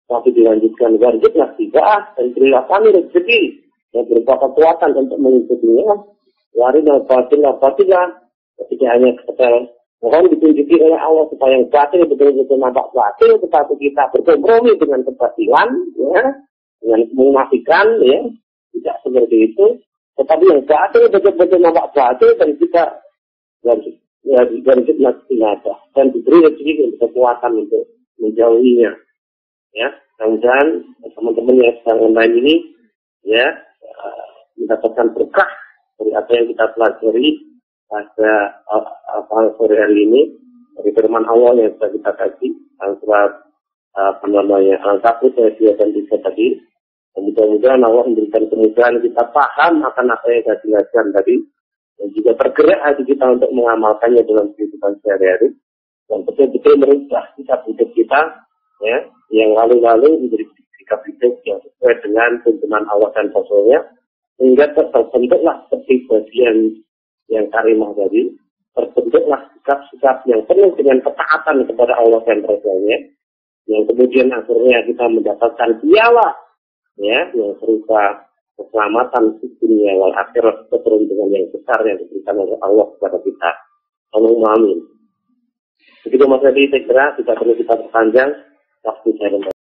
tapi dilanjutkan warjibna tibaah dan berilah kami rezeki yang berupa kekuatan untuk mengikutinya. Warinal batilah batilah, tidak hanya sekedar mohon ditunjuki oleh Allah supaya yang batil betul-betul nampak batil, tetapi kita berkompromi dengan kebatilan, ya, dengan menafikan, ya, tidak seperti itu. Tetapi yang batil betul-betul nampak batil dan kita dan diberi rezeki kekuatan untuk menjauhinya. Ya, mudah-mudahan teman-teman yang sedang online ini ya mendapatkan berkah dari apa yang kita pelajari pada sore hari ini dari firman Allah yang sudah kita kaji surat Al-Kabut ayat 2 dan 3 tadi. Dan mudah-mudahan Allah memberikan kemudahan kita paham akan apa yang saya jelaskan tadi. Dan juga tergerak hati kita untuk mengamalkannya dalam kehidupan sehari-hari dan betul-betul merubah sikap hidup kita ya, yang lalu-lalu menjadi sikap hidup yang sesuai dengan tuntunan Allah dan Rasulnya sehingga terbentuklah seperti bagian yang karimah tadi, terbentuklah sikap-sikap yang penuh dengan ketaatan kepada Allah dan Rasulnya yang kemudian akhirnya kita mendapatkan piala ya, yang serupa keselamatan dunia wal akhirat, keberuntungan yang besar yang diberikan oleh Allah kepada kita. Allahumma amin. Begitu Mas Edi, saya kira tidak perlu kita perpanjang waktu saya.